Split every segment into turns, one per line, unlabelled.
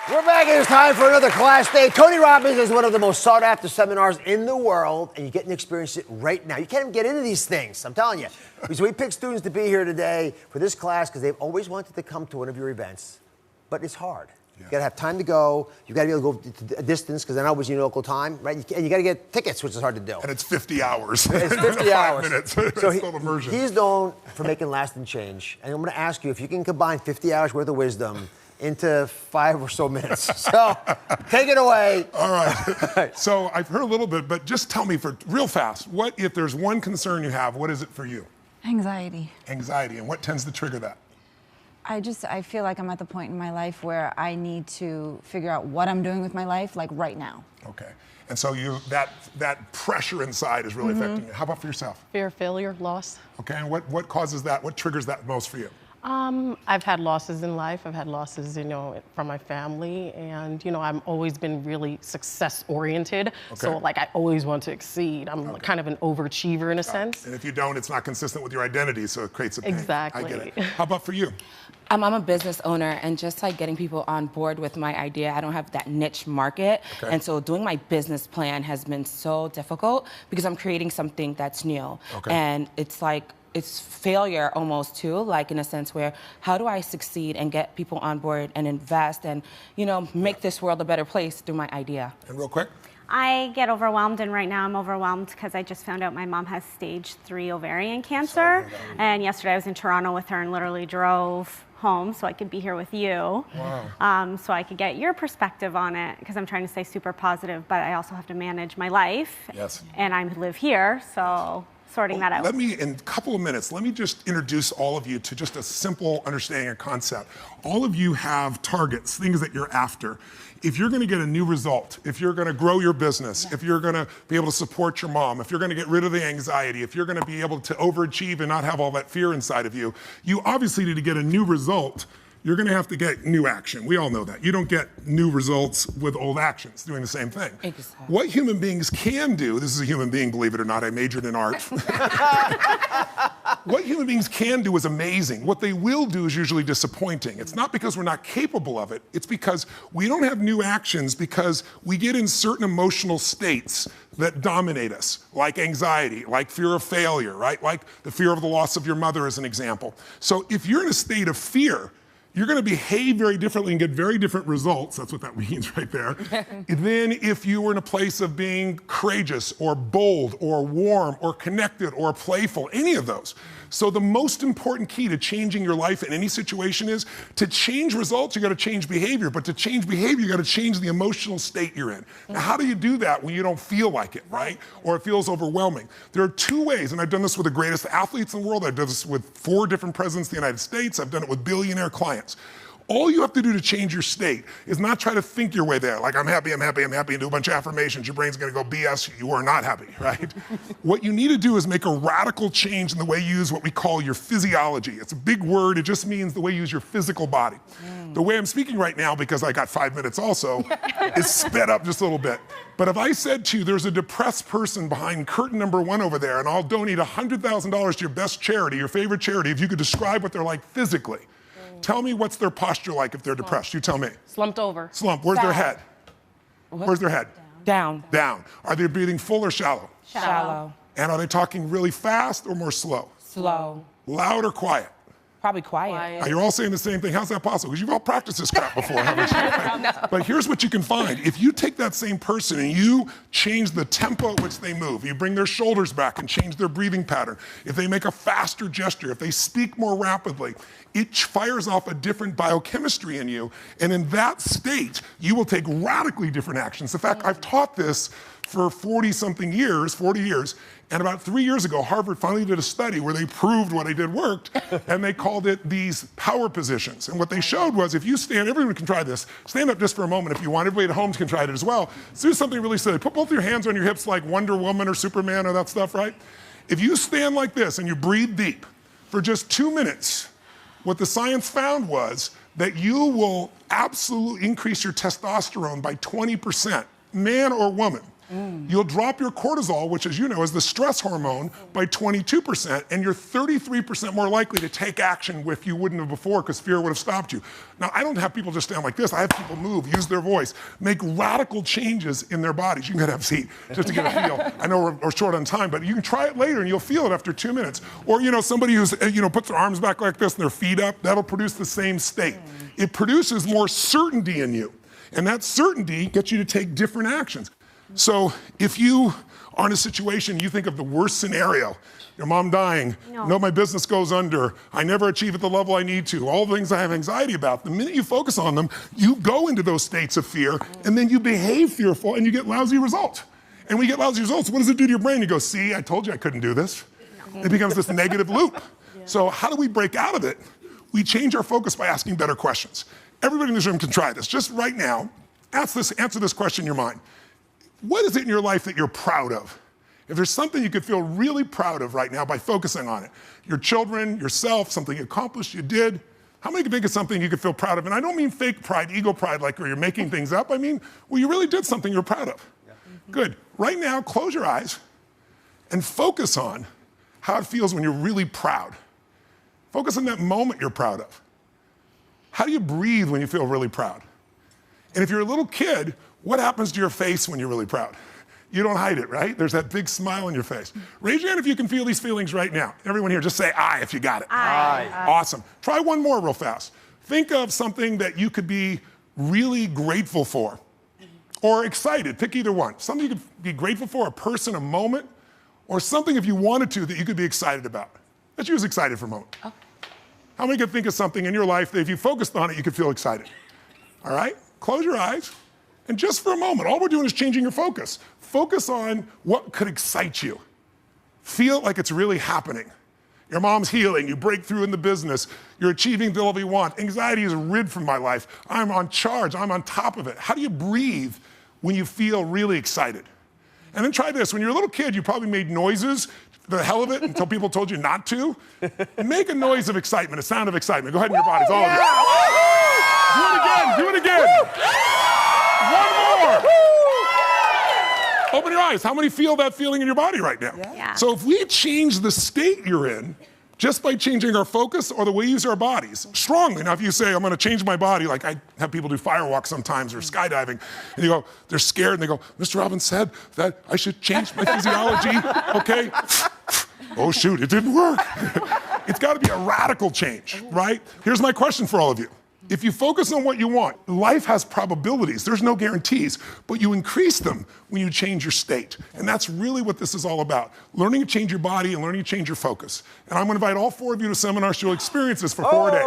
We're back and it's time for another class day. Tony Robbins is one of the most sought after seminars in the world, and you get to experience it right now. You can't even get into these things, I'm telling you. So we picked students to be here today for this class because they've always wanted to come to one of your events, but it's hard. Yeah. You gotta have time to go. You gotta be able to go a distance because I know it was your local time, right? And you gotta get tickets, which is hard to do.
And it's 50 hours.
It's 50 hours.
5 minutes.
So
it's still immersion.
He's known for making lasting change. And I'm gonna ask you if you can combine 50 hours worth of wisdom into 5 or so minutes. So take it away.
All right. So I've heard a little bit, but just tell me for real fast, what if there's one concern you have, what is it for you?
Anxiety.
Anxiety. And what tends to trigger that?
I feel like I'm at the point in my life where I need to figure out what I'm doing with my life, like right now.
Okay. And so that pressure inside is really affecting you. How about for yourself?
Fear of failure, loss.
Okay. And what causes that? What triggers that most for you?
I've had losses in life. I've had losses, from my family, and I've always been really success-oriented. Okay. So I always want to exceed. I'm kind of an overachiever in a sense.
And if you don't, it's not consistent with your identity, so it creates a pain.
Exactly.
I get it. How about for you?
I'm a business owner, and just getting people on board with my idea, I don't have that niche market. Okay. And so doing my business plan has been so difficult because I'm creating something that's new. Okay. And it's failure almost too, in a sense where how do I succeed and get people on board and invest and, make this world a better place through my idea.
And real quick.
I get overwhelmed, and right now I'm overwhelmed because I just found out my mom has stage 3 ovarian cancer. And yesterday I was in Toronto with her and literally drove home so I could be here with you. Wow. So I could get your perspective on it because I'm trying to stay super positive, but I also have to manage my life.
Yes.
And I live here, so sorting that out.
Let me, in a couple of minutes, let me just introduce all of you to just a simple understanding of concept. All of you have targets, things that you're after. If you're gonna get a new result, if you're gonna grow your business, if you're gonna be able to support your mom, if you're gonna get rid of the anxiety, if you're gonna be able to overachieve and not have all that fear inside of you, you obviously need to get a new result. You're gonna have to get new action. We all know that. You don't get new results with old actions, doing the same thing.
Exactly.
What human beings can do, this is a human being, believe it or not, I majored in art. What human beings can do is amazing. What they will do is usually disappointing. It's not because we're not capable of it, it's because we don't have new actions because we get in certain emotional states that dominate us, like anxiety, like fear of failure, right? Like the fear of the loss of your mother as an example. So if you're in a state of fear, you're gonna behave very differently and get very different results, that's what that means right there, than if you were in a place of being courageous or bold or warm or connected or playful, any of those. So the most important key to changing your life in any situation is to change results, you gotta change behavior, but to change behavior, you gotta change the emotional state you're in. Now, how do you do that when you don't feel like it, right? Or it feels overwhelming? There are 2 ways, and I've done this with the greatest athletes in the world. I've done this with 4 different presidents of the United States. I've done it with billionaire clients. All you have to do to change your state is not try to think your way there, like I'm happy, I'm happy, I'm happy, and do a bunch of affirmations. Your brain's gonna go, BS, you are not happy, right? What you need to do is make a radical change in the way you use what we call your physiology. It's a big word, it just means the way you use your physical body. The way I'm speaking right now, because I got 5 minutes also, is sped up just a little bit. But if I said to you, there's a depressed person behind curtain number 1 over there, and I'll donate $100,000 to your best charity, your favorite charity, if you could describe what they're like physically. Tell me what's their posture like if they're depressed. You tell me.
Slumped over.
Slump. Where's their head? Where's their head?
Down.
Down. Are they breathing full or shallow?
Shallow.
And are they talking really fast or more slow?
Slow.
Loud or quiet?
Probably quiet.
You're all saying the same thing. How's that possible? Because you've all practiced this crap before, haven't you? No. But here's what you can find. If you take that same person and you change the tempo at which they move, you bring their shoulders back and change their breathing pattern, if they make a faster gesture, if they speak more rapidly, it fires off a different biochemistry in you. And in that state, you will take radically different actions. In fact, I've taught this for 40 years, and about 3 years ago, Harvard finally did a study where they proved what I did worked, and they called it these power positions. And what they showed was if you stand, everyone can try this, stand up just for a moment if you want, everybody at home can try it as well. So do something really silly. Put both your hands on your hips like Wonder Woman or Superman or that stuff, right? If you stand like this and you breathe deep for just 2 minutes, what the science found was that you will absolutely increase your testosterone by 20%, man or woman. You'll drop your cortisol, which as you know is the stress hormone, by 22%, and you're 33% more likely to take action if you wouldn't have before because fear would have stopped you. Now, I don't have people just stand like this. I have people move, use their voice, make radical changes in their bodies. You can have a seat just to get a feel. I know we're short on time, but you can try it later and you'll feel it after 2 minutes. Or, somebody who's, puts their arms back like this and their feet up, that'll produce the same state. It produces more certainty in you. And that certainty gets you to take different actions. So if you are in a situation, you think of the worst scenario, your mom dying, no, my business goes under, I never achieve at the level I need to, all the things I have anxiety about, the minute you focus on them, you go into those states of fear, and then you behave fearful, and you get lousy results. And when you get lousy results, what does it do to your brain? You go, see, I told you I couldn't do this. It becomes this negative loop. So how do we break out of it? We change our focus by asking better questions. Everybody in this room can try this. Just right now, answer this question in your mind. What is it in your life that you're proud of? If there's something you could feel really proud of right now by focusing on it, your children, yourself, something you accomplished, you did, how many can think of something you could feel proud of? And I don't mean fake pride, ego pride, like where you're making things up. I mean, well, you really did something you're proud of. Yeah. Good. Right now, close your eyes and focus on how it feels when you're really proud. Focus on that moment you're proud of. How do you breathe when you feel really proud? And if you're a little kid, what happens to your face when you're really proud? You don't hide it, right? There's that big smile on your face. Raise your hand if you can feel these feelings right now. Everyone here, just say I if you got it.
I.
Awesome. Try one more real fast. Think of something that you could be really grateful for or excited. Pick either one. Something you could be grateful for, a person, a moment, or something if you wanted to that you could be excited about. Let's use excited for a moment. Okay. How many could think of something in your life that if you focused on it, you could feel excited? All right? Close your eyes. And just for a moment, all we're doing is changing your focus. Focus on what could excite you. Feel like it's really happening. Your mom's healing, you break through in the business, you're achieving the level you want. Anxiety is rid from my life. I'm on charge, I'm on top of it. How do you breathe when you feel really excited? And then try this. When you're a little kid, you probably made noises, the hell of it, until people told you not to. Make a noise of excitement, a sound of excitement. Go ahead in your bodies, all of you. Do it again, do it again. One more. Open your eyes. How many feel that feeling in your body right now?
Yeah.
So if we change the state you're in, just by changing our focus or the way we use our bodies, strongly. Now, if you say, I'm going to change my body, like I have people do firewalks sometimes or skydiving, and you go, they're scared, and they go, Mr. Robbins said that I should change my physiology, okay? Oh, shoot, it didn't work. It's got to be a radical change, right? Here's my question for all of you. If you focus on what you want, life has probabilities. There's no guarantees, but you increase them when you change your state. And that's really what this is all about. Learning to change your body and learning to change your focus. And I'm going to invite all 4 of you to seminars you'll experience this for 4 days.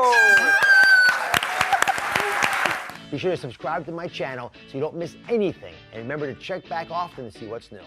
Be sure to subscribe to my channel so you don't miss anything. And remember to check back often to see what's new.